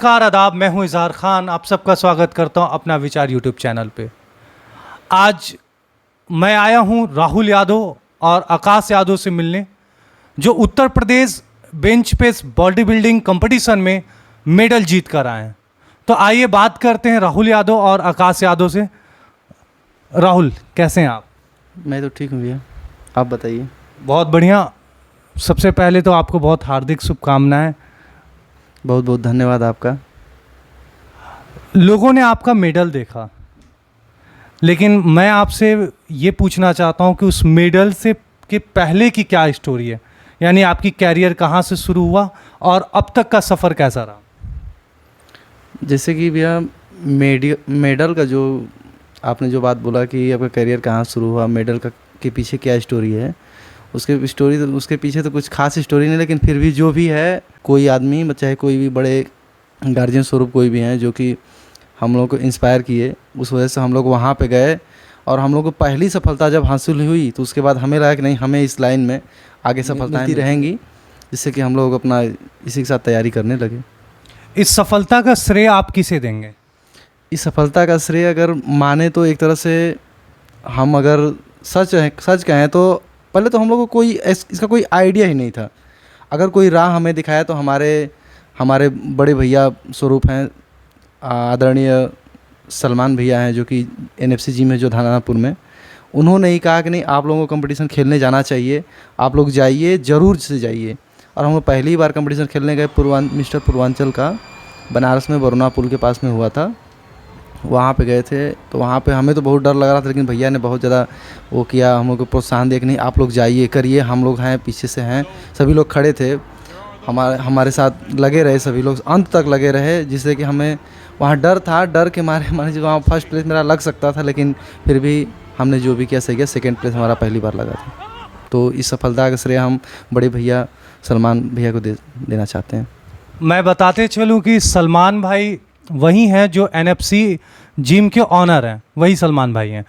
नमस्कार आदाब, मैं हूं इज़हार खान। आप सबका स्वागत करता हूं अपना विचार यूट्यूब चैनल पे। आज मैं आया हूं राहुल यादव और आकाश यादव से मिलने, जो Uttar Pradesh bench press body building competition में मेडल जीत कर आए हैं। तो आइए बात करते हैं राहुल यादव और आकाश यादव से। राहुल, कैसे हैं आप? मैं तो ठीक हूँ भैया, आप बताइए। बहुत बढ़िया। सबसे पहले तो आपको बहुत हार्दिक शुभकामनाएं। बहुत बहुत धन्यवाद आपका। लोगों ने आपका मेडल देखा, लेकिन मैं आपसे ये पूछना चाहता हूँ कि उस मेडल से के पहले की क्या स्टोरी है, यानी आपकी कैरियर कहाँ से शुरू हुआ और अब तक का सफ़र कैसा रहा? जैसे कि भैया मेडल का जो आपने जो बात बोला कि आपका करियर कहाँ शुरू हुआ, मेडल का के पीछे क्या स्टोरी है, उसके पीछे तो कुछ खास स्टोरी नहीं, लेकिन फिर भी जो भी है, कोई आदमी चाहे कोई भी बड़े गार्जियन स्वरूप कोई भी हैं जो कि हम लोग को इंस्पायर किए, उस वजह से हम लोग वहाँ पे गए। और हम लोग को पहली सफलता जब हासिल हुई तो उसके बाद हमें लगा कि नहीं, हमें इस लाइन में आगे सफलताएं मिलती रहेंगी, जिससे कि हम लोग अपना इसी के साथ तैयारी करने लगे। इस सफलता का श्रेय आप किसे देंगे? इस सफलता का श्रेय अगर माने तो एक तरह से हम अगर सच कहें तो पहले तो हम लोग को कोई इसका कोई आइडिया ही नहीं था। अगर कोई राह हमें दिखाया तो हमारे बड़े भैया स्वरूप हैं, आदरणीय सलमान भैया हैं, जो कि NFC जिम है जो दानापुर में। उन्होंने ही कहा कि नहीं, आप लोगों को कंपटीशन खेलने जाना चाहिए, आप लोग जाइए, ज़रूर से जाइए। और हम लोग पहली बार कंपटीशन खेलने गए मिस्टर पूर्वांचल का, बनारस में बरुना पुल के पास में हुआ था। वहाँ पे गए थे तो वहाँ पे हमें तो बहुत डर लग रहा था, लेकिन भैया ने बहुत ज़्यादा वो किया, हम लोग को प्रोत्साहन दिया कि नहीं, आप लोग जाइए, करिए, हम लोग हैं, पीछे से हैं। सभी लोग खड़े थे, हमारे साथ लगे रहे, सभी लोग अंत तक लगे रहे, जिससे कि हमें वहाँ डर के मारे मान लीजिए वहाँ फर्स्ट प्लेस मेरा लग सकता था, लेकिन फिर भी हमने जो भी किया सही किया। सेकेंड प्लेस हमारा पहली बार लगा था। तो इस सफलता का श्रेय हम बड़े भैया सलमान भैया को देना चाहते हैं। मैं बताते चलूँ कि सलमान भाई वही हैं जो NFC जिम के ऑनर हैं, वही सलमान भाई हैं।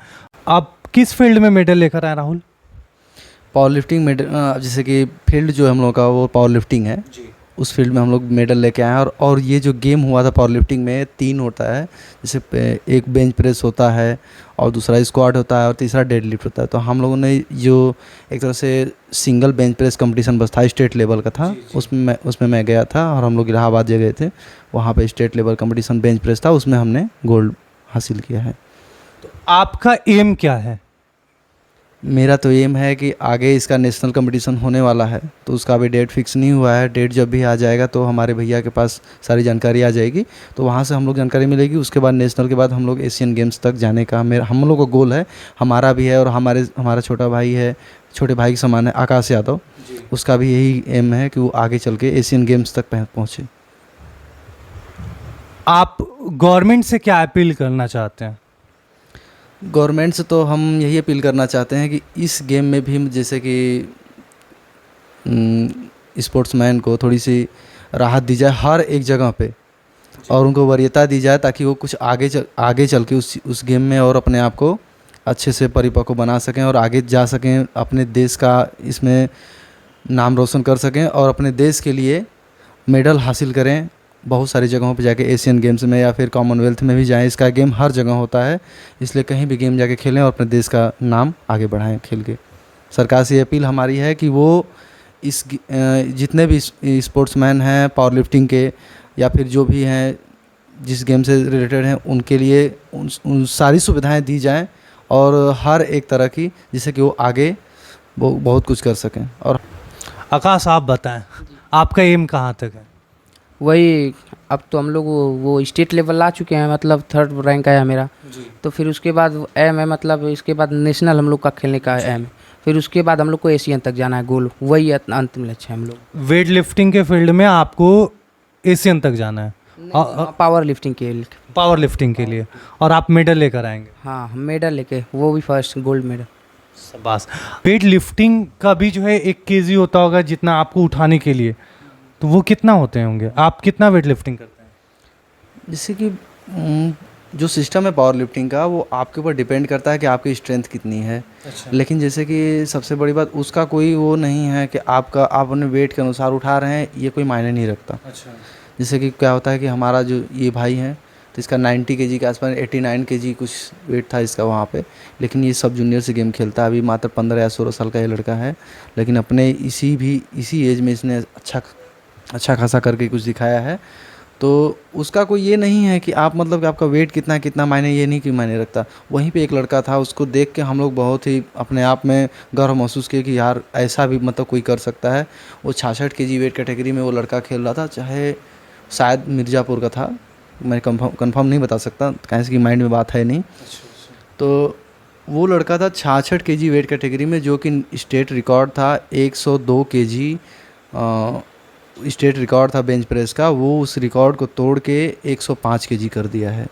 आप किस फील्ड में मेडल लेकर आए राहुल? पावर लिफ्टिंग मेडल, जैसे कि फील्ड जो हम लोग का वो पावर लिफ्टिंग है जी। उस फील्ड में हम लोग मेडल लेके आए हैं। और ये जो गेम हुआ था पावर लिफ्टिंग में 3 होता है, जैसे एक बेंच प्रेस होता है और दूसरा स्क्वाट होता है और तीसरा डेड लिफ्ट होता है। तो हम लोगों ने जो एक तरह से सिंगल बेंच प्रेस कंपटीशन बस था, स्टेट लेवल का था जी। उसमें मैं गया था और हम लोग इलाहाबाद जगह गए थे, वहाँ पे state level competition bench press था, उसमें हमने गोल्ड हासिल किया है। तो आपका एम क्या है? मेरा तो एम है कि आगे इसका नेशनल कंपटीशन होने वाला है, तो उसका अभी डेट फिक्स नहीं हुआ है। डेट जब भी आ जाएगा तो हमारे भैया के पास सारी जानकारी आ जाएगी, तो वहाँ से हम लोग जानकारी मिलेगी। उसके बाद नेशनल के बाद हम लोग एशियन गेम्स तक जाने का हम लोग का गोल है, हमारा भी है। और हमारा छोटा भाई है, छोटे भाई के समान है, आकाश यादव, उसका भी यही एम है कि वो आगे चल के एशियन गेम्स तक पहुँचे। आप गवर्नमेंट से क्या अपील करना चाहते हैं? गवर्नमेंट से तो हम यही अपील करना चाहते हैं कि इस गेम में भी जैसे कि स्पोर्ट्समैन को थोड़ी सी राहत दी जाए हर एक जगह पे, और उनको वरीयता दी जाए, ताकि वो कुछ आगे चल के उस गेम में और अपने आप को अच्छे से परिपक्व बना सकें और आगे जा सकें, अपने देश का इसमें नाम रोशन कर सकें और अपने देश के लिए मेडल हासिल करें। बहुत सारी जगहों पे जाके एशियन गेम्स में या फिर कॉमनवेल्थ में भी जाएं। इसका गेम हर जगह होता है, इसलिए कहीं भी गेम जाके खेलें और अपने देश का नाम आगे बढ़ाएं खेल के। सरकार से ये अपील हमारी है कि वो इस जितने भी स्पोर्ट्समैन हैं पावर लिफ्टिंग के या फिर जो भी हैं जिस गेम से रिलेटेड हैं, उनके लिए उन सारी सुविधाएँ दी जाएँ और हर एक तरह की, जिससे कि वो आगे बहुत कुछ कर सकें। और आकाश, आप बताएं, आपका एम कहाँ तक है? वही, अब तो हम लोग वो स्टेट लेवल ला चुके हैं, मतलब 3rd रैंक आया मेरा जी। तो फिर उसके बाद एम है, मतलब इसके बाद नेशनल हम लोग का खेलने का एम है, फिर उसके बाद हम लोग को एशियन तक जाना है, गोल वही अंतिम लक्ष्य है हम लोग। वेट लिफ्टिंग के फील्ड में आपको एशियन तक जाना है? पावर लिफ्टिंग के लिए। और आप मेडल लेकर आएंगे? हाँ, मेडल लेके, वो भी फर्स्ट गोल्ड मेडल। बस वेट लिफ्टिंग का भी जो है 1 kg होता होगा जितना आपको उठाने के लिए, तो वो कितना होते होंगे? आप कितना वेट लिफ्टिंग करते हैं? जैसे कि जो सिस्टम है पावर लिफ्टिंग का, वो आपके ऊपर डिपेंड करता है कि आपकी स्ट्रेंथ कितनी है। अच्छा। लेकिन जैसे कि सबसे बड़ी बात, उसका कोई वो नहीं है कि आप अपने वेट के अनुसार उठा रहे हैं, ये कोई मायने नहीं रखता। अच्छा। जैसे कि क्या होता है कि हमारा जो ये भाई हैं तो इसका 90 केजी के आसपास 89 केजी कुछ वेट था इसका वहाँ पे, लेकिन ये सब जूनियर से गेम खेलता है। अभी मात्र 15 या 16 साल का ये लड़का है, लेकिन अपने इसी एज में इसने अच्छा खासा करके कुछ दिखाया है। तो उसका कोई ये नहीं है कि आप मतलब कि आपका वेट कितना है कितना मायने, ये नहीं कि मायने रखता। वहीं पे एक लड़का था, उसको देख के हम लोग बहुत ही अपने आप में गर्व महसूस किए कि यार ऐसा भी मतलब कोई कर सकता है। वो 66 केजी वेट कैटेगरी में वो लड़का खेल रहा था, चाहे शायद मिर्ज़ापुर का था, मैं कंफर्म नहीं बता सकता कैसे कि माइंड में बात है नहीं। तो वो लड़का था 66 केजी वेट कैटेगरी में, जो कि स्टेट रिकॉर्ड था 102 केजी स्टेट रिकॉर्ड था बेंच प्रेस का। वो उस रिकॉर्ड को तोड़ के 105 केजी कर दिया है,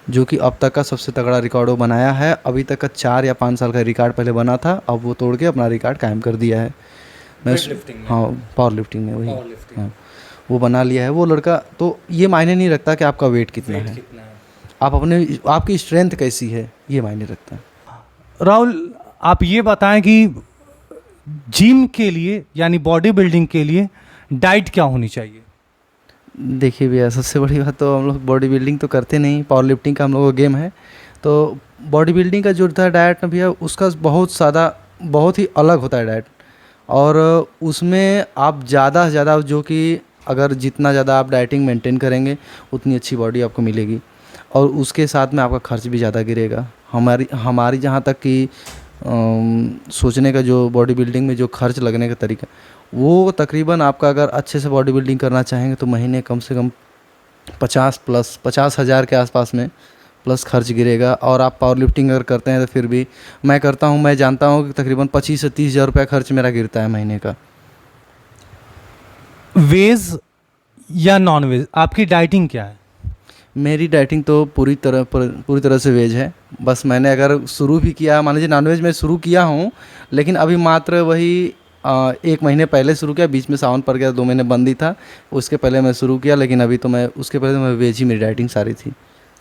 जो कि अब तक का सबसे तगड़ा रिकॉर्ड वो बनाया है। अभी तक का 4 या 5 साल का रिकॉर्ड पहले बना था, अब वो तोड़ के अपना रिकॉर्ड कायम कर दिया है। हाँ, पावर लिफ्टिंग में वही, हाँ, वो बना लिया है वो लड़का। तो ये मायने नहीं रखता कि आपका वेट कितना है, आप आपकी स्ट्रेंथ कैसी है, ये मायने रखता है। राहुल, आप ये बताएं कि जिम के लिए यानी बॉडी बिल्डिंग के लिए डाइट क्या होनी चाहिए? देखिए भैया, सबसे बड़ी बात तो हम लोग बॉडी बिल्डिंग तो करते नहीं, पावर लिफ्टिंग का हम लोगों का गेम है। तो बॉडी बिल्डिंग का जो होता है डाइट ना भैया, उसका बहुत ही अलग होता है डाइट। और उसमें आप ज़्यादा से ज़्यादा जो कि अगर जितना ज़्यादा आप डाइटिंग मेंटेन करेंगे उतनी अच्छी बॉडी आपको मिलेगी, और उसके साथ में आपका खर्च भी ज़्यादा गिरेगा। हमारी जहाँ तक कि सोचने का जो बॉडी बिल्डिंग में जो खर्च लगने का तरीका, वो तकरीबन आपका अगर अच्छे से बॉडी बिल्डिंग करना चाहेंगे तो महीने कम से कम 50,000 के आसपास में प्लस खर्च गिरेगा। और आप पावर लिफ्टिंग अगर करते हैं तो फिर भी मैं करता हूँ, मैं जानता हूँ कि तकरीबन 25 से 30 हज़ार रुपये खर्च मेरा गिरता है महीने का। वेज या नॉन वेज, आपकी डाइटिंग क्या है? मेरी डाइटिंग तो पूरी तरह से वेज है। बस मैंने अगर शुरू भी किया, मान लीजिए नॉनवेज में शुरू किया हूँ, लेकिन अभी मात्र वही 1 महीने पहले शुरू किया, बीच में सावन पड़ गया, 2 महीने बंद ही था। उसके पहले मैं शुरू किया, लेकिन अभी तो उसके पहले तो मैं वेज ही, मेरी डाइटिंग सारी थी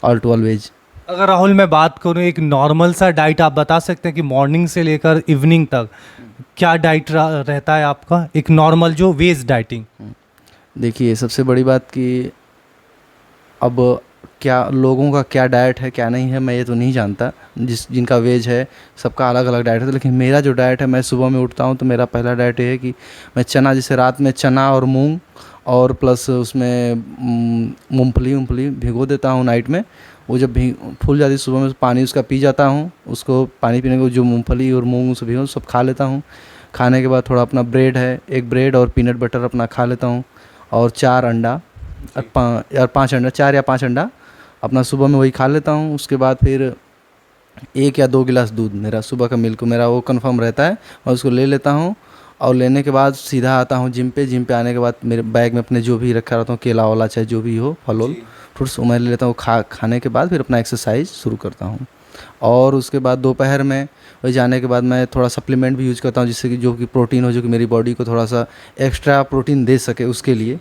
ऑल टू ऑल वेज। अगर राहुल मैं बात करूँ एक नॉर्मल सा डाइट, आप बता सकते हैं कि मॉर्निंग से लेकर इवनिंग तक क्या डाइट रहता है आपका, एक नॉर्मल जो वेज डाइटिंग? देखिए, सबसे बड़ी बात कि अब क्या लोगों का क्या डाइट है क्या नहीं है मैं ये तो नहीं जानता, जिनका वेज है सबका अलग अलग डाइट है। लेकिन मेरा जो डाइट है, मैं सुबह में उठता हूँ तो मेरा पहला डाइट ये है कि मैं चना, जैसे रात में चना और मूंग और प्लस उसमें मूंगफली भिगो देता हूँ नाइट में। वो जब फूल जाती है सुबह में पानी उसका पी जाता हूँ। उसको पानी पीने को जो मूंगफली और मूंग उसे भिगो सब खा लेता हूँ। खाने के बाद थोड़ा अपना ब्रेड है, एक ब्रेड और पीनट बटर अपना खा लेता हूँ, और 4 अंडा और 5 अंडा, 4 या 5 अंडा अपना सुबह में वही खा लेता हूँ। उसके बाद फिर 1 या 2 गिलास दूध, मेरा सुबह का मिल्क मेरा वो कंफर्म रहता है, और उसको ले लेता हूँ। और लेने के बाद सीधा आता हूँ जिम पे आने के बाद मेरे बैग में अपने जो भी रखा रहता हूँ, केला वाला चाहे जो भी हो, फल फ्रूट्स मैं ले लेता हूँ। खाने के बाद फिर अपना एक्सरसाइज शुरू करता हूँ। और उसके बाद दोपहर में वही जाने के बाद मैं थोड़ा सप्लीमेंट भी यूज़ करता हूँ, जिससे कि जो कि प्रोटीन हो, जो कि मेरी बॉडी को थोड़ा सा एक्स्ट्रा प्रोटीन दे सके, उसके लिए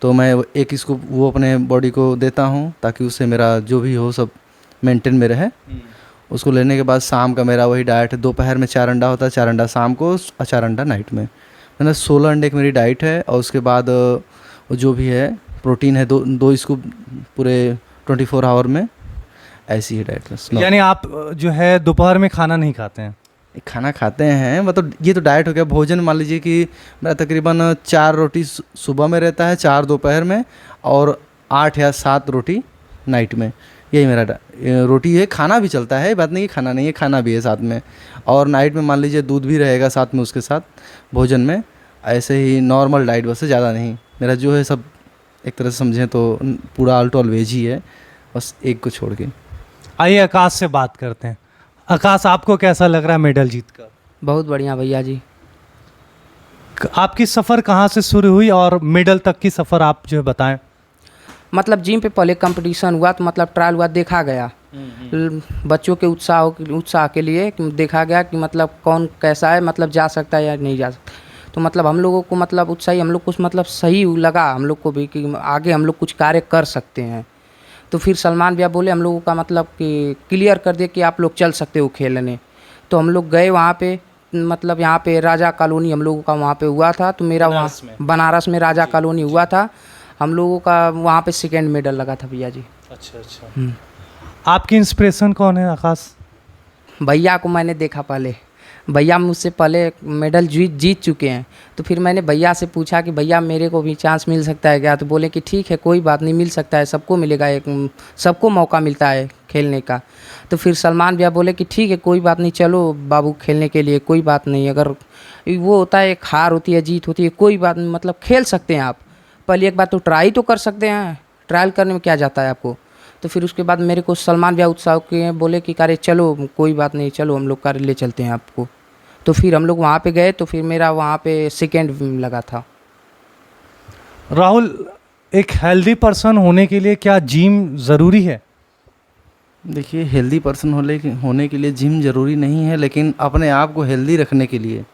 तो मैं एक इसको वो अपने बॉडी को देता हूँ, ताकि उससे मेरा जो भी हो सब मेंटेन में रहे। उसको लेने के बाद शाम का मेरा वही डाइट है, दोपहर में 4 अंडा होता है, 4 अंडा शाम को और 4 अंडा नाइट में, मतलब 16 अंडे की मेरी डाइट है। और उसके बाद जो भी है प्रोटीन है, दो इसको पूरे 24 आवर में, ऐसी ही डाइट है। यानी आप जो है दोपहर में खाना नहीं खाते हैं? खाना खाते हैं, मतलब ये तो डाइट हो गया। भोजन मान लीजिए कि मेरा तकरीबन 4 रोटी सुबह में रहता है, 4 दोपहर में, और 8 या 7 रोटी नाइट में, यही मेरा रोटी है। खाना भी चलता है, बात नहीं कि खाना नहीं है, खाना भी है साथ में। और नाइट में मान लीजिए दूध भी रहेगा साथ में उसके साथ भोजन में। ऐसे ही नॉर्मल डाइट, बस ज़्यादा नहीं। मेरा जो है सब एक तरह से समझें तो पूरा ऑल टू ऑल वेज ही है, बस एक को छोड़ के। आइए आकाश से बात करते हैं। आकाश, आपको कैसा लग रहा है मेडल जीत कर? बहुत बढ़िया भैया जी। आपकी सफ़र कहाँ से शुरू हुई और मेडल तक की सफ़र आप जो है बताएं। मतलब जिम पे पहले कंपटीशन हुआ तो मतलब ट्रायल हुआ, देखा गया बच्चों के उत्साह के लिए कि देखा गया कि मतलब कौन कैसा है, मतलब जा सकता है या नहीं जा सकता। तो मतलब हम लोगों को मतलब उत्साही, हम लोग को मतलब सही लगा हम लोग को भी कि आगे हम लोग कुछ कार्य कर सकते हैं। तो फिर सलमान भैया बोले हम लोगों का मतलब कि क्लियर कर दिए कि आप लोग चल सकते हो खेलने। तो हम लोग गए वहाँ पे, मतलब यहाँ पे राजा कॉलोनी हम लोगों का वहाँ पे हुआ था। तो मेरा वहाँ बनारस में राजा कॉलोनी हुआ था। हम लोगों का वहाँ पे सेकंड मेडल लगा था भैया जी। अच्छा अच्छा। आपकी इंस्पिरेशन कौन है आकाश? भैया को मैंने देखा पहले, भैया मुझसे पहले मेडल जीत चुके हैं, तो फिर मैंने भैया से पूछा कि भैया मेरे को भी चांस मिल सकता है क्या? तो बोले कि ठीक है कोई बात नहीं, मिल सकता है, सबको मिलेगा, एक सबको मौका मिलता है खेलने का। तो फिर सलमान भैया बोले कि ठीक है कोई बात नहीं, चलो बाबू खेलने के लिए, कोई बात नहीं, अगर वो होता है एक हार होती है जीत होती है, कोई बात नहीं, मतलब खेल सकते हैं आप, पहले एक बार तो ट्राई तो कर सकते हैं, ट्रायल करने में क्या जाता है आपको। तो फिर उसके बाद मेरे को सलमान भैया उत्साह किए, बोले कि अरे चलो कोई बात नहीं, चलो हम लोग कार ले चलते हैं आपको। तो फिर हम लोग वहाँ पे गए, तो फिर मेरा वहाँ पे सेकंड लगा था। राहुल, एक हेल्दी पर्सन होने के लिए क्या जिम ज़रूरी है? देखिए, हेल्दी पर्सन होने के लिए जिम ज़रूरी नहीं है, लेकिन अपने आप को हेल्दी रखने के लिए,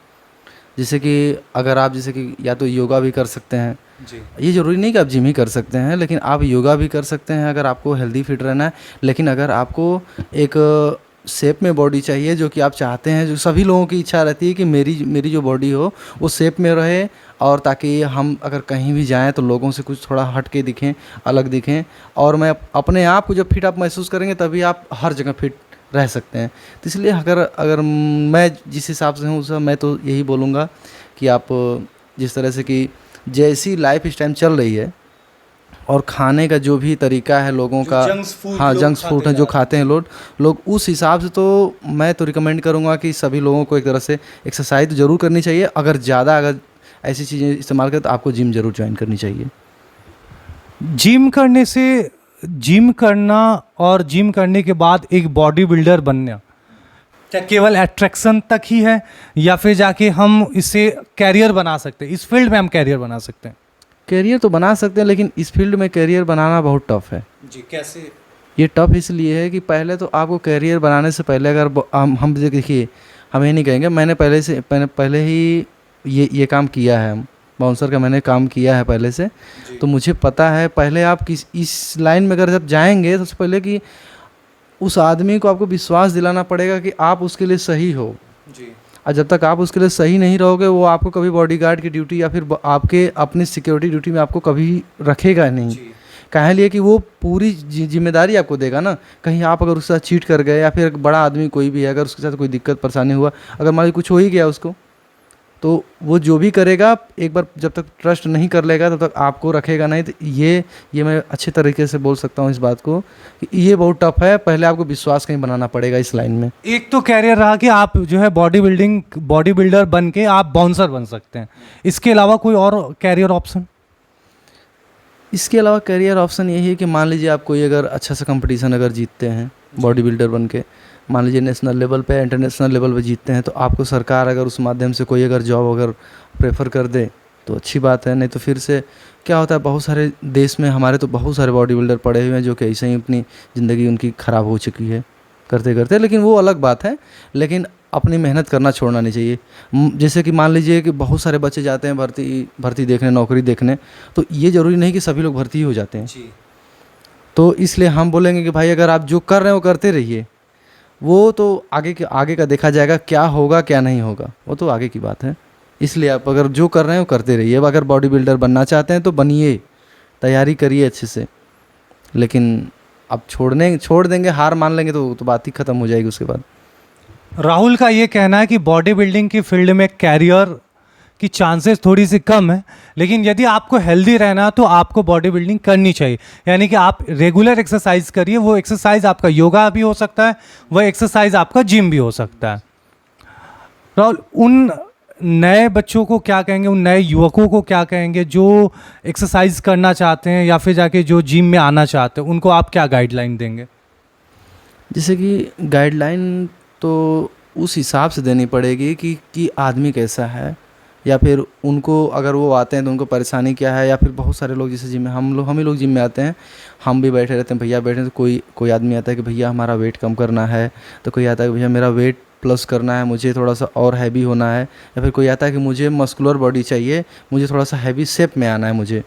जैसे कि अगर आप जैसे कि या तो योगा भी कर सकते हैं जी। ये ज़रूरी नहीं कि आप जिम ही कर सकते हैं, लेकिन आप योगा भी कर सकते हैं अगर आपको हेल्दी फिट रहना है। लेकिन अगर आपको एक शेप में बॉडी चाहिए जो कि आप चाहते हैं, जो सभी लोगों की इच्छा रहती है कि मेरी जो बॉडी हो वो शेप में रहे, और ताकि हम अगर कहीं भी जाएं तो लोगों से कुछ थोड़ा हट के दिखें, अलग दिखें, और मैं अपने आप को जब फिट आप महसूस करेंगे तभी आप हर जगह फिट रह सकते हैं। तो इसलिए अगर मैं जिस हिसाब से हूँ मैं तो यही बोलूँगा कि आप जिस तरह से कि जैसी लाइफ इस टाइम चल रही है और खाने का जो भी तरीका है लोगों का, हाँ जंक्स फूड है जो खाते हैं लोग उस हिसाब से, तो मैं तो रिकमेंड करूँगा कि सभी लोगों को एक तरह से एक्सरसाइज ज़रूर करनी चाहिए। अगर ऐसी चीज़ें इस्तेमाल करें तो आपको जिम ज़रूर ज्वाइन करनी चाहिए। जिम करना और जिम करने के बाद एक बॉडी बिल्डर बनना क्या केवल अट्रैक्शन तक ही है, या फिर जाके हम इसे कैरियर बना सकते हैं, इस फील्ड में हम कैरियर बना सकते हैं? कैरियर तो बना सकते हैं, लेकिन इस फील्ड में कैरियर बनाना बहुत टफ है जी। कैसे? ये टफ इसलिए है कि पहले तो आपको कैरियर बनाने से पहले अगर हम देखिए, हम ये नहीं कहेंगे, मैंने पहले ही ये काम किया है, बाउंसर का मैंने काम किया है पहले से, तो मुझे पता है पहले आप इस लाइन में अगर जब जाएंगे तो सबसे पहले कि उस आदमी को आपको विश्वास दिलाना पड़ेगा कि आप उसके लिए सही हो जी। और जब तक आप उसके लिए सही नहीं रहोगे वो आपको कभी बॉडीगार्ड की ड्यूटी या फिर आपके अपनी सिक्योरिटी ड्यूटी में आपको कभी रखेगा नहीं। काहे लिए कि वो पूरी जिम्मेदारी आपको देगा ना। कहीं आप अगर उसके साथ चीट कर गए या फिर बड़ा आदमी कोई भी है, अगर उसके साथ कोई दिक्कत परेशानी हुआ, अगर मान लीजिए कुछ हो ही गया उसको, तो वो जो भी करेगा एक बार जब तक ट्रस्ट नहीं कर लेगा तब तक आपको रखेगा नहीं। तो ये मैं अच्छे तरीके से बोल सकता हूँ इस बात को कि ये बहुत टफ है, पहले आपको विश्वास कहीं बनाना पड़ेगा इस लाइन में। एक तो कैरियर रहा कि आप जो है बॉडी बिल्डर बन के आप बाउंसर बन सकते हैं, इसके अलावा कोई और कैरियर ऑप्शन? इसके अलावा करियर ऑप्शन यही है कि मान लीजिए आप कोई अगर अच्छा सा कंपटीशन अगर जीतते हैं बॉडी बिल्डर बन के, मान लीजिए नेशनल लेवल पे इंटरनेशनल लेवल पे जीतते हैं, तो आपको सरकार अगर उस माध्यम से कोई अगर जॉब अगर प्रेफर कर दे तो अच्छी बात है। नहीं तो फिर से क्या होता है, बहुत सारे देश में हमारे तो बहुत सारे बॉडी बिल्डर पड़े हुए हैं जो कि ऐसे ही अपनी ज़िंदगी उनकी ख़राब हो चुकी है करते करते, लेकिन वो अलग बात है। लेकिन अपनी मेहनत करना छोड़ना नहीं चाहिए। जैसे कि मान लीजिए कि बहुत सारे बच्चे जाते हैं भर्ती देखने, नौकरी देखने, तो ये ज़रूरी नहीं कि सभी लोग भर्ती ही हो जाते हैं। तो इसलिए हम बोलेंगे कि भाई अगर आप जो कर रहे हो करते रहिए, वो तो आगे का देखा जाएगा, क्या होगा क्या नहीं होगा वो तो आगे की बात है। इसलिए आप अगर जो कर रहे हो करते रहिए। अब अगर बॉडी बिल्डर बनना चाहते हैं तो बनिए, तैयारी करिए अच्छे से, लेकिन अब छोड़ देंगे, हार मान लेंगे तो बात ही ख़त्म हो जाएगी उसके बाद। राहुल का ये कहना है कि बॉडी बिल्डिंग की फील्ड में कैरियर की चांसेस थोड़ी सी कम है, लेकिन यदि आपको हेल्दी रहना है तो आपको बॉडी बिल्डिंग करनी चाहिए। यानी कि आप रेगुलर एक्सरसाइज करिए, वो एक्सरसाइज आपका योगा भी हो सकता है, वह एक्सरसाइज आपका जिम भी हो सकता है। राहुल, उन नए बच्चों को क्या कहेंगे, उन नए युवकों को क्या कहेंगे जो एक्सरसाइज करना चाहते हैं या फिर जाके जो जिम में आना चाहते हैं, उनको आप क्या गाइडलाइन देंगे? जैसे कि गाइडलाइन तो उस हिसाब से देनी पड़ेगी कि आदमी कैसा है, या फिर उनको अगर वो आते हैं तो उनको परेशानी क्या है। या फिर बहुत सारे लोग जैसे जिम में हम ही लोग जिम में आते हैं, हम भी बैठे रहते हैं, भैया बैठे हैं, तो कोई आदमी आता है कि भैया हमारा वेट कम करना है, तो कोई आता है कि भैया मेरा वेट प्लस करना है, मुझे थोड़ा सा और हैवी होना है। या फिर कोई आता है कि मुझे मस्कुलर बॉडी चाहिए, मुझे थोड़ा सा हैवी शेप में आना है मुझे।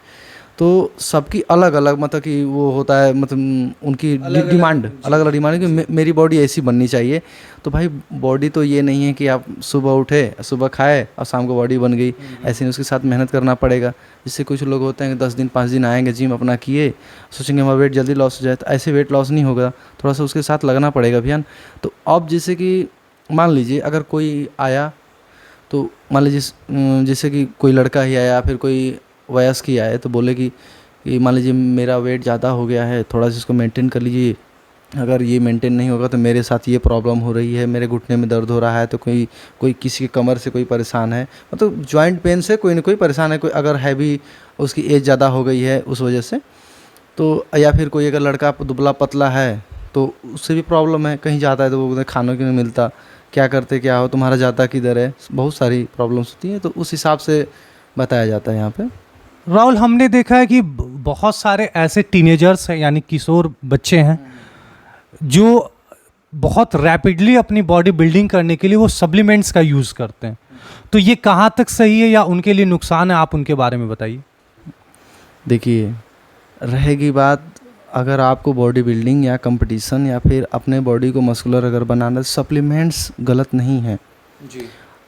तो सबकी अलग अलग मतलब कि वो होता है, मतलब उनकी डिमांड अलग अलग डिमांड है कि मेरी बॉडी ऐसी बननी चाहिए। तो भाई बॉडी तो ये नहीं है कि आप सुबह उठे, सुबह खाए और शाम को बॉडी बन गई, ऐसे नहीं, उसके साथ मेहनत करना पड़ेगा। जिससे कुछ लोग होते हैं कि 10 दिन 5 दिन आएंगे जिम अपना किए, सोचेंगे हमारा वेट जल्दी लॉस हो जाए, तो ऐसे वेट लॉस नहीं होगा, थोड़ा सा उसके साथ लगना पड़ेगा अभियान। तो अब जैसे कि मान लीजिए अगर कोई आया, तो मान लीजिए जैसे कि कोई लड़का ही आया, फिर कोई वयस्क ही आए, तो बोले कि मान लीजिए मेरा वेट ज़्यादा हो गया है, थोड़ा सा इसको मेंटेन कर लीजिए, अगर ये मेंटेन नहीं होगा तो मेरे साथ ये प्रॉब्लम हो रही है, मेरे घुटने में दर्द हो रहा है, तो कोई किसी की कमर से कोई परेशान है, मतलब जॉइंट पेन से कोई ना कोई परेशान है, कोई अगर हैवी उसकी एज ज़्यादा हो गई है उस वजह से, तो या फिर कोई अगर लड़का दुबला पतला है तो उससे भी प्रॉब्लम है, कहीं जाता है तो वो बोलते हैं खानों की नहीं मिलता, क्या करते क्या हो, तुम्हारा जाता किधर है, बहुत सारी प्रॉब्लम्स होती हैं, तो उस हिसाब से बताया जाता है यहाँ पे। राहुल, हमने देखा है कि बहुत सारे ऐसे टीनेजर्स हैं, यानी किशोर बच्चे हैं, जो बहुत रैपिडली अपनी बॉडी बिल्डिंग करने के लिए वो सप्लीमेंट्स का यूज़ करते हैं। तो ये कहाँ तक सही है या उनके लिए नुकसान है, आप उनके बारे में बताइए। देखिए, रहेगी बात, अगर आपको बॉडी बिल्डिंग या कंपटीशन या फिर अपने बॉडी को मस्कुलर अगर बनाना, सप्लीमेंट्स गलत नहीं है जी।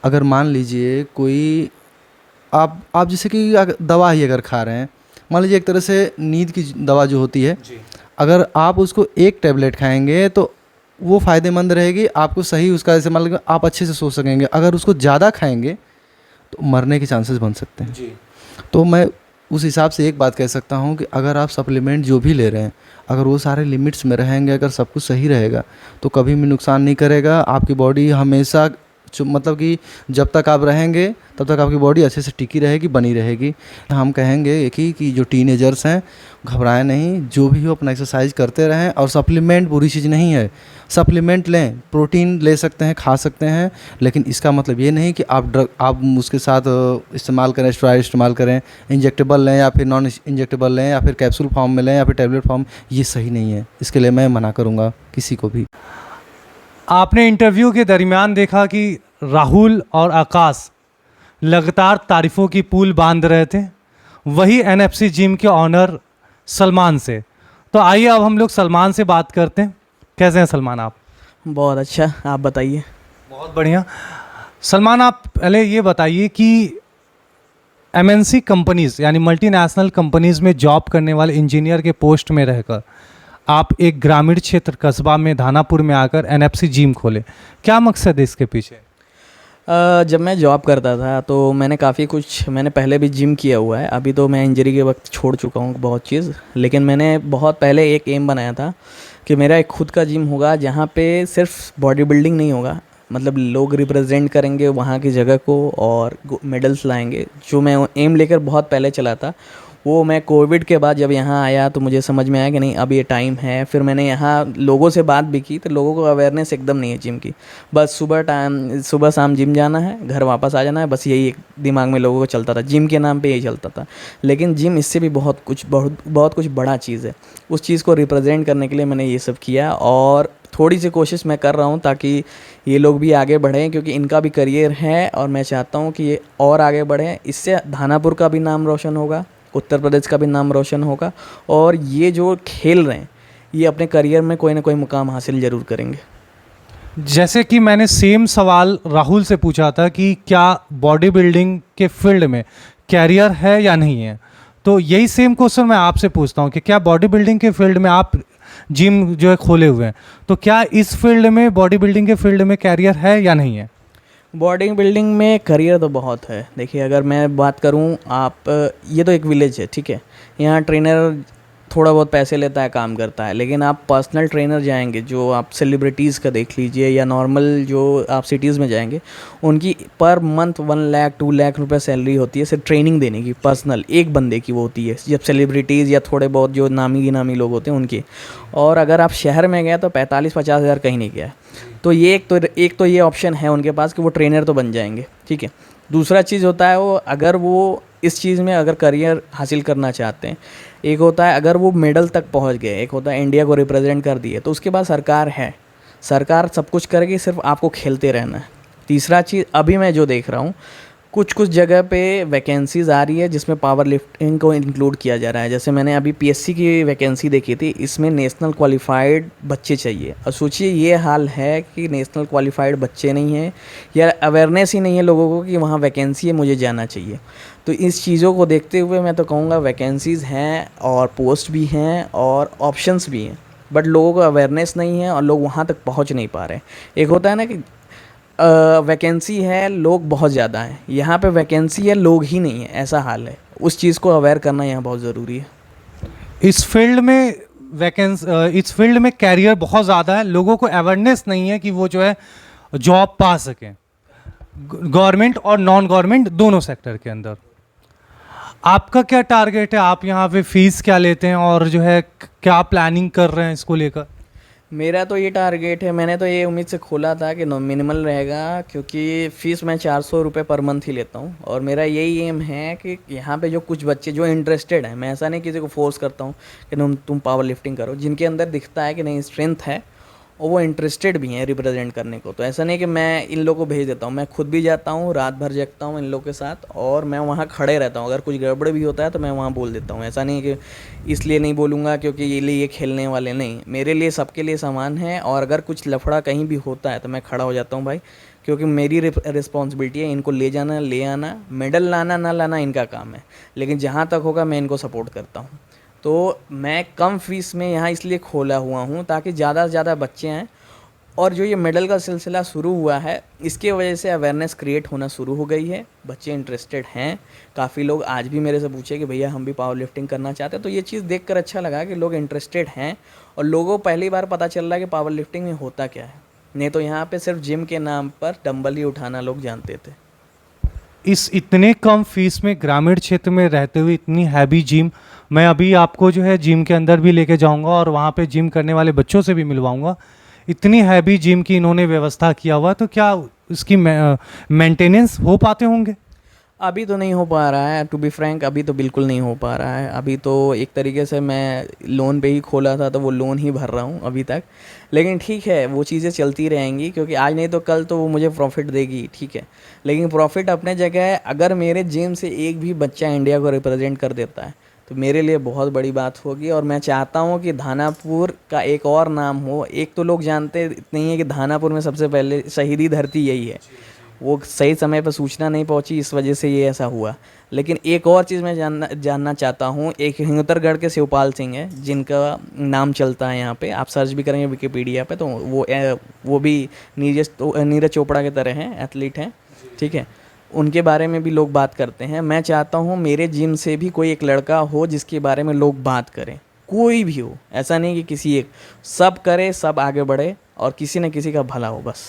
अगर मान लीजिए कोई आप जैसे कि दवा ही अगर खा रहे हैं, मान लीजिए एक तरह से नींद की दवा जो होती है जी। अगर आप उसको एक टैबलेट खाएंगे तो वो फ़ायदेमंद रहेगी, आपको सही उसका इस्तेमाल करके आप अच्छे से सो सकेंगे। अगर उसको ज़्यादा खाएंगे तो मरने के चांसेस बन सकते हैं जी। तो मैं उस हिसाब से एक बात कह सकता हूँ कि अगर आप सप्लीमेंट जो भी ले रहे हैं, अगर वो सारे लिमिट्स में रहेंगे, अगर सब कुछ सही रहेगा तो कभी भी नुकसान नहीं करेगा। आपकी बॉडी हमेशा मतलब कि जब तक आप रहेंगे तब तक आपकी बॉडी अच्छे से टिकी रहेगी, बनी रहेगी। हम कहेंगे कि जो टीनेजर्स हैं घबराएं नहीं, जो भी हो अपना एक्सरसाइज करते रहें, और सप्लीमेंट बुरी चीज़ नहीं है। सप्लीमेंट लें, प्रोटीन ले सकते हैं, खा सकते हैं, लेकिन इसका मतलब ये नहीं कि आप उसके साथ इस्तेमाल करें, स्टेरॉइड इस्तेमाल करें, इंजेक्टेबल लें या फिर नॉन इंजेक्टेबल लें या फिर कैप्सूल फॉर्म में लें या फिर टैबलेट फॉर्म, ये सही नहीं है। इसके लिए मैं मना करूँगा किसी को भी। आपने इंटरव्यू के दरमियान देखा कि राहुल और आकाश लगातार तारीफ़ों की पुल बांध रहे थे, वही एनएफसी जिम के ऑनर सलमान से। तो आइए अब हम लोग सलमान से बात करते हैं। कैसे हैं सलमान आप? बहुत अच्छा, आप बताइए। बहुत बढ़िया। सलमान, आप पहले ये बताइए कि एमएनसी कंपनीज़ यानी मल्टीनेशनल कंपनीज़ में जॉब करने वाले इंजीनियर के पोस्ट में रहकर आप एक ग्रामीण क्षेत्र कस्बा में धानापुर में आकर एनएफसी जिम खोले, क्या मकसद है इसके पीछे? जब मैं जॉब करता था तो मैंने पहले भी जिम किया हुआ है। अभी तो मैं इंजरी के वक्त छोड़ चुका हूँ बहुत चीज़, लेकिन मैंने बहुत पहले एक एम बनाया था कि मेरा एक खुद का जिम होगा जहाँ पे सिर्फ बॉडी बिल्डिंग नहीं होगा, मतलब लोग रिप्रेजेंट करेंगे वहाँ की जगह को और मेडल्स लाएंगे। जो मैं एम लेकर बहुत पहले चला था, वो मैं कोविड के बाद जब यहाँ आया तो मुझे समझ में आया कि नहीं अब ये टाइम है। फिर मैंने यहाँ लोगों से बात भी की तो लोगों को अवेयरनेस एकदम नहीं है जिम की। बस सुबह शाम जिम जाना है, घर वापस आ जाना है, बस यही एक दिमाग में लोगों को चलता था, जिम के नाम पे यही चलता था। लेकिन जिम इससे भी बहुत कुछ बड़ा चीज़ है। उस चीज़ को रिप्रेजेंट करने के लिए मैंने ये सब किया और थोड़ी सी कोशिश मैं कर रहा हूँ ताकि ये लोग भी आगे बढ़ें, क्योंकि इनका भी करियर है और मैं चाहता हूँ कि ये और आगे बढ़ें। इससे धानापुर का भी नाम रोशन होगा, उत्तर प्रदेश का भी नाम रोशन होगा, और ये जो खेल रहे हैं ये अपने करियर में कोई ना कोई मुकाम हासिल ज़रूर करेंगे। जैसे कि मैंने सेम सवाल राहुल से पूछा था कि क्या बॉडी बिल्डिंग के फील्ड में कैरियर है या नहीं है, तो यही सेम क्वेश्चन मैं आपसे पूछता हूँ कि क्या बॉडी बिल्डिंग के फील्ड में आप जिम जो है खोले हुए हैं, तो क्या इस फील्ड में बॉडी बिल्डिंग के फील्ड में कैरियर है या नहीं है? बॉडी बिल्डिंग में करियर तो बहुत है। देखिए, अगर मैं बात करूं, आप ये तो एक विलेज है, ठीक है, यहाँ ट्रेनर थोड़ा बहुत पैसे लेता है, काम करता है, लेकिन आप पर्सनल ट्रेनर जाएंगे जो आप सेलिब्रिटीज़ का देख लीजिए या नॉर्मल जो आप सिटीज़ में जाएंगे, उनकी पर मंथ 1 लाख 2 लाख रुपए सैलरी होती है सिर्फ ट्रेनिंग देने की, पर्सनल एक बंदे की वो होती है। जब सेलिब्रिटीज़ या थोड़े बहुत जो नामी लोग होते हैं उनकी, और अगर आप शहर में गए तो 45-50 हज़ार कहीं नहीं गया। तो ये एक तो ये ऑप्शन है उनके पास कि वो ट्रेनर तो बन जाएंगे, ठीक है। दूसरा चीज़ होता है वो अगर वो इस चीज़ में अगर करियर हासिल करना चाहते हैं, एक होता है अगर वो मेडल तक पहुंच गए, एक होता है इंडिया को रिप्रेजेंट कर दिए, तो उसके बाद सरकार है, सरकार सब कुछ करेगी, सिर्फ आपको खेलते रहना है। तीसरा चीज़ अभी मैं जो देख रहा हूँ, कुछ कुछ जगह पे वैकेंसीज़ आ रही है जिसमें पावर लिफ्टिंग को इंक्लूड किया जा रहा है। जैसे मैंने अभी पीएससी की वैकेंसी देखी थी, इसमें नेशनल क्वालिफाइड बच्चे चाहिए। और सोचिए ये हाल है कि नेशनल क्वालिफाइड बच्चे नहीं हैं या अवेयरनेस ही नहीं है लोगों को कि वहाँ वैकेंसी है, मुझे जाना चाहिए। तो इस चीज़ों को देखते हुए मैं तो कहूँगा वैकेंसीज़ हैं और पोस्ट भी हैं और ऑप्शंस भी हैं, बट लोगों को अवेयरनेस नहीं है और लोग वहाँ तक पहुँच नहीं पा रहे। एक होता है ना कि वैकेंसी है, लोग बहुत ज़्यादा हैं, यहाँ पे वैकेंसी है, लोग ही नहीं है, ऐसा हाल है। उस चीज़ को अवेयर करना यहाँ बहुत ज़रूरी है। इस फील्ड में इस फील्ड में कैरियर बहुत ज़्यादा है, लोगों को अवेयरनेस नहीं है कि वो जो है जॉब पा सकें गवर्नमेंट और नॉन गवर्नमेंट दोनों सेक्टर के अंदर। आपका क्या टारगेट है, आप यहाँ पे फीस क्या लेते हैं और जो है क्या प्लानिंग कर रहे हैं इसको लेकर? मेरा तो ये टारगेट है, मैंने तो ये उम्मीद से खोला था कि मिनिमल रहेगा, क्योंकि फ़ीस मैं 400 रुपये पर मंथ ही लेता हूँ। और मेरा यही एम है कि यहाँ पे जो कुछ बच्चे जो इंटरेस्टेड हैं, मैं ऐसा नहीं किसी को फोर्स करता हूँ कि तुम पावर लिफ्टिंग करो, जिनके अंदर दिखता है कि नहीं स्ट्रेंथ है और वो इंटरेस्टेड भी हैं रिप्रेजेंट करने को, तो ऐसा नहीं कि मैं इन लोगों को भेज देता हूँ। मैं खुद भी जाता हूँ, रात भर जगता हूँ इन लोगों के साथ और मैं वहाँ खड़े रहता हूँ। अगर कुछ गड़बड़ भी होता है तो मैं वहाँ बोल देता हूँ। ऐसा नहीं कि इसलिए नहीं बोलूँगा क्योंकि ये खेलने वाले नहीं, मेरे लिए सबके लिए समान है। और अगर कुछ लफड़ा कहीं भी होता है तो मैं खड़ा हो जाता हूँ भाई, क्योंकि मेरी रिस्पॉन्सिबिलिटी है इनको ले जाना, ले आना, मेडल लाना ना लाना इनका काम है, लेकिन जहाँ तक होगा मैं इनको सपोर्ट करता हूँ। तो मैं कम फीस में यहाँ इसलिए खोला हुआ हूँ ताकि ज़्यादा से ज़्यादा बच्चे आएँ। और जो ये मेडल का सिलसिला शुरू हुआ है, इसके वजह से अवेयरनेस क्रिएट होना शुरू हो गई है, बच्चे इंटरेस्टेड हैं। काफ़ी लोग आज भी मेरे से पूछे कि भैया हम भी पावर लिफ्टिंग करना चाहते हैं, तो ये चीज़ देखकर अच्छा लगा कि लोग इंटरेस्टेड हैं और लोगों को पहली बार पता चल रहा है कि पावर लिफ्टिंग में होता क्या है। नहीं तो यहाँ पे सिर्फ जिम के नाम पर डंबल ही उठाना लोग जानते थे। इस इतने कम फीस में ग्रामीण क्षेत्र में रहते हुए इतनी हैवी जिम, मैं अभी आपको जो है जिम के अंदर भी लेके जाऊंगा और वहाँ पे जिम करने वाले बच्चों से भी मिलवाऊंगा। इतनी हैवी जिम की इन्होंने व्यवस्था किया हुआ, तो क्या इसकी मेंटेनेंस हो पाते होंगे? अभी तो नहीं हो पा रहा है, टू बी फ्रैंक अभी तो बिल्कुल नहीं हो पा रहा है। अभी तो एक तरीके से मैं लोन पे ही खोला था तो वो लोन ही भर रहा हूँ अभी तक। लेकिन ठीक है, वो चीज़ें चलती रहेंगी, क्योंकि आज नहीं तो कल तो वो मुझे प्रॉफिट देगी, ठीक है। लेकिन प्रॉफिट अपने जगह है, अगर मेरे जिम से एक भी बच्चा इंडिया को रिप्रेजेंट कर देता है तो मेरे लिए बहुत बड़ी बात होगी। और मैं चाहता हूँ कि धानापुर का एक और नाम हो। एक तो लोग जानते नहीं है कि धानापुर में सबसे पहले शहीदी धरती यही है, वो सही समय पर सूचना नहीं पहुंची, इस वजह से ये ऐसा हुआ। लेकिन एक और चीज़ मैं जानना चाहता हूँ, एक हिंगोतरगढ़ के शिवपाल सिंह है जिनका नाम चलता है यहाँ पे, आप सर्च भी करेंगे विकिपीडिया पे तो वो भी नीरज चोपड़ा की तरह हैं, एथलीट हैं, ठीक है। उनके बारे में भी लोग बात करते हैं। मैं चाहता हूँ मेरे जिम से भी कोई एक लड़का हो जिसके बारे में लोग बात करें, कोई भी हो, ऐसा नहीं कि किसी एक, सब करे, सब आगे बढ़े और किसी न किसी का भला हो बस।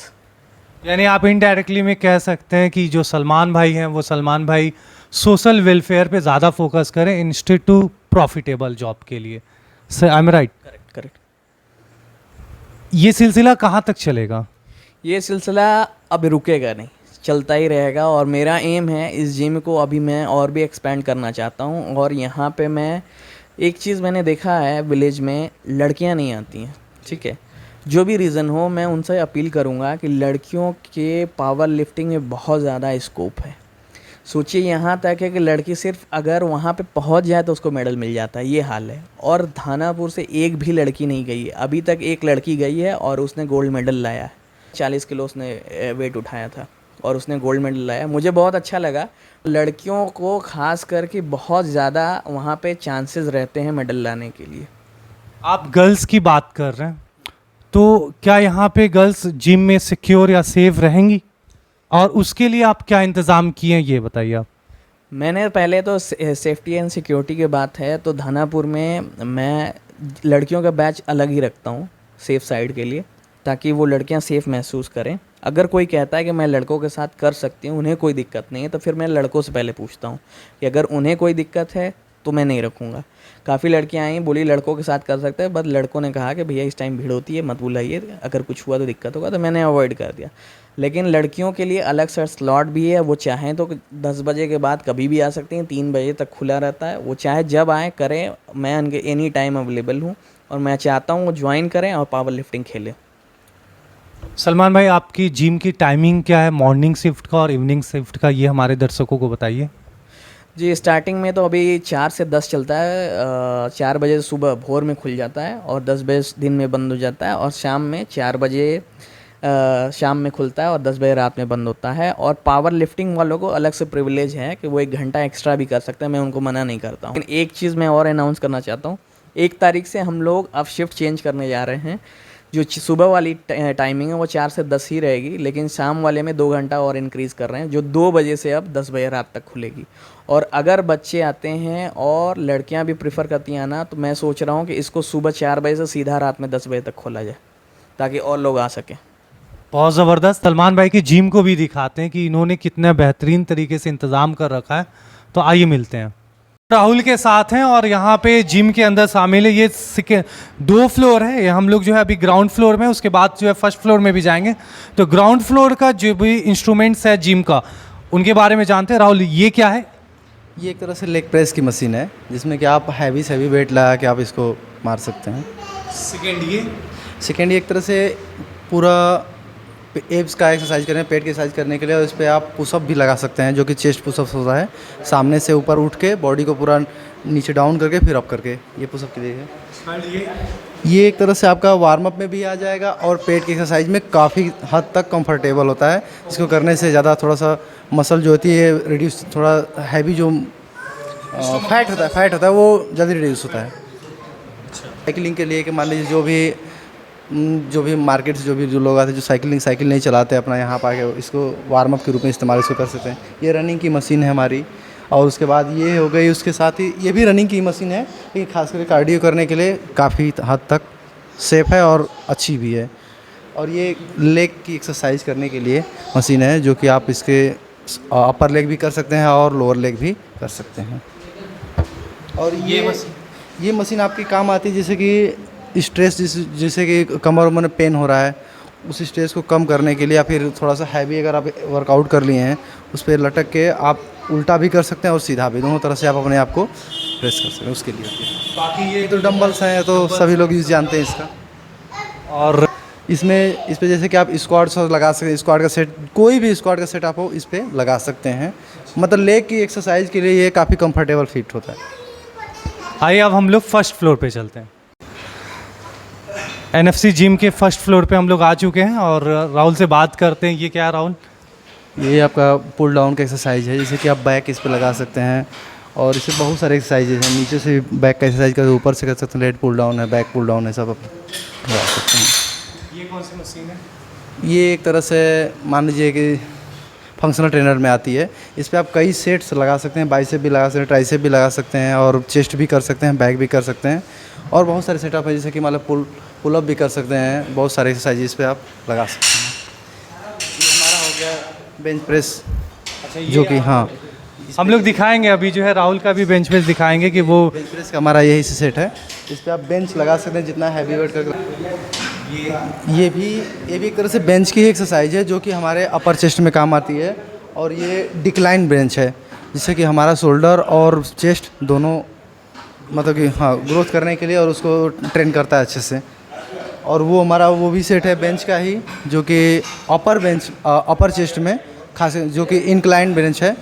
यानी आप इनडायरेक्टली में कह सकते हैं कि जो सलमान भाई हैं वो सलमान भाई सोशल वेलफेयर पे ज़्यादा फोकस करें इंस्टेड टू प्रॉफिटेबल जॉब के लिए। Sir I am right? Correct. ये सिलसिला कहाँ तक चलेगा? ये सिलसिला अब रुकेगा नहीं, चलता ही रहेगा। और मेरा एम है इस जिम को अभी मैं और भी एक्सपेंड करना चाहता हूँ। और यहाँ पे मैं एक चीज़ मैंने देखा है, विलेज में लड़कियाँ नहीं आती हैं, ठीक है। जो भी रीज़न हो, मैं उनसे अपील करूँगा कि लड़कियों के पावर लिफ्टिंग में बहुत ज़्यादा स्कोप है। सोचिए यहाँ तक है कि लड़की सिर्फ अगर वहाँ पे पहुँच जाए तो उसको मेडल मिल जाता है, ये हाल है। और धानापुर से एक भी लड़की नहीं गई है, अभी तक एक लड़की गई है और उसने गोल्ड मेडल लाया है। 40 किलो उसने वेट उठाया था और उसने गोल्ड मेडल लाया। मुझे बहुत अच्छा लगा। लड़कियों को खास करके बहुत ज़्यादा वहाँ पे चांसेस रहते हैं मेडल लाने के लिए। आप गर्ल्स की बात कर रहे हैं, तो क्या यहाँ पे गर्ल्स जिम में सिक्योर या सेफ रहेंगी, और उसके लिए आप क्या इंतज़ाम किए हैं ये बताइए आप। मैंने पहले तो सेफ्टी एंड सिक्योरिटी की बात है तो धानापुर में मैं लड़कियों का बैच अलग ही रखता हूँ सेफ़ साइड के लिए, ताकि वो लड़कियाँ सेफ़ महसूस करें। अगर कोई कहता है कि मैं लड़कों के साथ कर सकती हूँ, उन्हें कोई दिक्कत नहीं है, तो फिर मैं लड़कों से पहले पूछता हूँ कि अगर उन्हें कोई दिक्कत है तो मैं नहीं रखूँगा। काफ़ी लड़कियाँ आई बोली लड़कों के साथ कर सकते हैं, बट लड़कों ने कहा कि भैया इस टाइम भीड़ होती है, मत बुलाइए, अगर कुछ हुआ तो दिक्कत होगा, तो मैंने अवॉइड कर दिया। लेकिन लड़कियों के लिए अलग से स्लॉट भी है, वो चाहें तो 10 बजे के बाद कभी भी आ सकती हैं, 3 बजे तक खुला रहता है, वो चाहे जब आएँ करें, मैं उनके एनी टाइम अवेलेबल हूँ। और मैं चाहता हूँ वो ज्वाइन करें और पावर लिफ्टिंग खेलें। सलमान भाई, आपकी जिम की टाइमिंग क्या है, मॉर्निंग शिफ्ट का और इवनिंग शिफ्ट का, ये हमारे दर्शकों को बताइए। जी, स्टार्टिंग में तो अभी 4 से 10 चलता है। 4 बजे सुबह भोर में खुल जाता है और 10 बजे दिन में बंद हो जाता है, और शाम में 4 बजे शाम में खुलता है और 10 बजे रात में बंद होता है। और पावर लिफ्टिंग वालों को अलग से प्रिविलेज है कि वो 1 घंटा एक्स्ट्रा भी कर सकते हैं, मैं उनको मना नहीं करता हूँ। लेकिन एक चीज़ मैं और अनाउंस करना चाहता हूँ, 1 तारीख से हम लोग अब शिफ्ट चेंज करने जा रहे हैं। जो सुबह वाली टाइमिंग है वो 4 से 10 ही रहेगी, लेकिन शाम वाले में 2 घंटा और इंक्रीज़ कर रहे हैं, जो 2 बजे से अब 10 बजे रात तक खुलेगी। और अगर बच्चे आते हैं और लड़कियां भी प्रेफर करती हैं ना, तो मैं सोच रहा हूँ कि इसको सुबह 4 बजे से सीधा रात में 10 बजे तक खोला जाए, ताकि और लोग आ सकें। बहुत ज़बरदस्त। सलमान भाई की जिम को भी दिखाते हैं कि इन्होंने कितने बेहतरीन तरीके से इंतज़ाम कर रखा है। तो आइए मिलते हैं। राहुल के साथ हैं और यहाँ पे जिम के अंदर शामिल है। ये 2 फ्लोर है, ये हम लोग जो है अभी ग्राउंड फ्लोर में, उसके बाद जो है फर्स्ट फ्लोर में भी जाएंगे। तो ग्राउंड फ्लोर का जो भी इंस्ट्रूमेंट्स है जिम का, उनके बारे में जानते हैं। राहुल, ये क्या है? ये एक तरह से लेग प्रेस की मशीन है, जिसमें कि आप हैवी से हैवी वेट लगा के आप इसको मार सकते हैं। सेकेंड ये एक तरह से पूरा एब्स का एक्सरसाइज करने, पेट की एक्सरसाइज करने के लिए, और इस पर आप पुशअप भी लगा सकते हैं, जो कि चेस्ट पुशअप होता है। सामने से ऊपर उठ के बॉडी को पूरा नीचे डाउन करके फिर अप करके, ये पुशअप के लिए है। ये एक तरह से आपका वार्म अप में भी आ जाएगा और पेट की एक्सरसाइज में काफ़ी हद तक कंफर्टेबल होता है। इसको करने से ज़्यादा थोड़ा सा मसल जो होती है रिड्यूस, थोड़ा हैवी जो फैट होता है वो जल्दी रिड्यूस होता है। साइकिलिंग के लिए कि मान लीजिए जो भी मार्केट से जो लोग आते हैं जो साइकिल नहीं चलाते, अपना यहाँ पर आके इसको वार्म अप के रूप में इस्तेमाल इसको कर सकते हैं। ये रनिंग की मशीन है हमारी, और उसके बाद ये हो गई, उसके साथ ही ये भी रनिंग की मशीन है, लेकिन खास करके कार्डियो करने के लिए काफ़ी हद तक सेफ़ है और अच्छी भी है। और ये लेग की एक्सरसाइज करने के लिए मशीन है, जो कि आप इसके अपर लेग भी कर सकते हैं और लोअर लेग भी कर सकते हैं। और ये मशीन आपकी काम आती है, जैसे कि स्ट्रेस, जैसे कि कमर में पेन हो रहा है, उस स्ट्रेस को कम करने के लिए, या फिर थोड़ा सा हैवी अगर आप वर्कआउट कर लिए हैं, उस पर लटक के आप उल्टा भी कर सकते हैं और सीधा भी, दोनों तरह से आप अपने आप को प्रेस कर सकते हैं। उसके लिए बाकी ये तो डंबल्स हैं, तो सभी लोग यूज़ जानते हैं इसका। और इस पे जैसे कि आप स्क्वाट्स लगा सकते हैं, स्क्वाट का सेट, कोई भी स्क्वाट का सेट आप हो इस पर लगा सकते हैं। मतलब लेग की एक्सरसाइज के लिए ये काफ़ी कंफर्टेबल फिट होता है। आइए अब हम लोग फर्स्ट फ्लोर पे चलते हैं। NFC जिम के फर्स्ट फ्लोर पे हम लोग आ चुके हैं और राहुल से बात करते हैं। ये क्या है राहुल? ये आपका पुल डाउन का एक्सरसाइज है, जैसे कि आप बैक इस पे लगा सकते हैं, और इससे बहुत सारे एक्सरसाइजेज हैं। नीचे से बैक का एक्सरसाइज कर, ऊपर से कर सकते हैं, लेट पुल डाउन है, बैक पुल डाउन है, सब आप लगा सकते हैं। ये कौन सी मशीन है? ये एक तरह से मान लीजिए कि फंक्शनल ट्रेनर में आती है। इस पर आप कई सेट्स लगा सकते हैं, बाइसेप भी लगा सकते हैं, ट्राइसेप भी लगा सकते हैं, और चेस्ट भी कर सकते हैं, बैक भी कर सकते हैं, और बहुत सारे सेटअप है, जैसे कि मतलब पुल अप भी कर सकते हैं। बहुत सारे एक्सरसाइज इस पर आप लगा सकते हैं। ये हमारा हो गया बेंच प्रेस, जो कि हाँ हम लोग दिखाएंगे अभी जो है राहुल का भी बेंच प्रेस दिखाएंगे कि वो बेंच प्रेस का हमारा यही सेट है। इस पर आप बेंच लगा सकते हैं जितना हैवी वेट कर। ये भी एक तरह से बेंच की ही एक्सरसाइज है, जो कि हमारे अपर चेस्ट में काम आती है। और ये डिक्लाइन बेंच है, जिससे कि हमारा शोल्डर और चेस्ट दोनों मतलब कि हाँ ग्रोथ करने के लिए, और उसको ट्रेन करता है अच्छे से। और वो हमारा वो भी सेट है बेंच का ही, जो कि अपर चेस्ट में खास, जो कि इंक्लाइन बेंच है।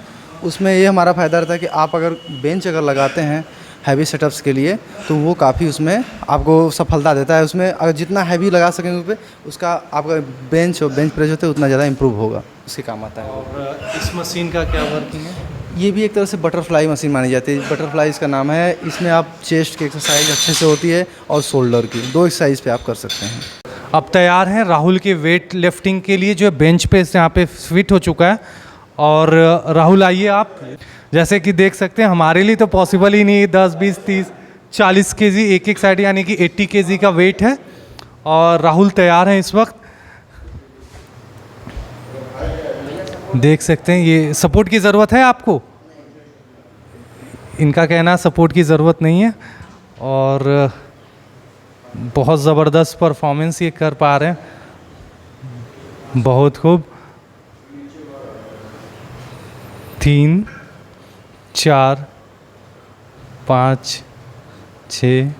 उसमें ये हमारा फ़ायदा रहता है कि आप अगर बेंच लगाते हैं हैवी सेटअप्स के लिए, तो वो काफ़ी उसमें आपको सफलता देता है। उसमें अगर जितना हैवी लगा सकेंगे उस पर, उसका आपका बेंच प्रेस होता है उतना ज़्यादा इम्प्रूव होगा, उसके काम आता है। और इस मशीन का क्या वर्किंग है? ये भी एक तरह से बटरफ्लाई मशीन मानी जाती है। बटरफ्लाई इसका नाम है। इसमें आप चेस्ट की एक्सरसाइज अच्छे से होती है और शोल्डर की, 2 एक्सरसाइज पे आप कर सकते हैं। अब तैयार हैं राहुल के वेट लिफ्टिंग के लिए, जो बेंच पे यहाँ पे फिट हो चुका है। और राहुल आइए आप, जैसे कि देख सकते हैं हमारे लिए तो पॉसिबल ही नहीं है, 10, 20, 30, 40 केजी एक साइड, यानी कि 80 केजी का वेट है। और राहुल तैयार हैं इस वक्त, देख सकते हैं। ये सपोर्ट की ज़रूरत है आपको? इनका कहना सपोर्ट की ज़रूरत नहीं है, और बहुत ज़बरदस्त परफॉर्मेंस ये कर पा रहे हैं। बहुत खूब। 3, 4, 5, 6,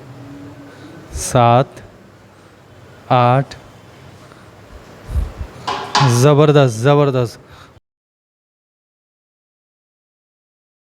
7, 8, ज़बरदस्त ज़बरदस्त।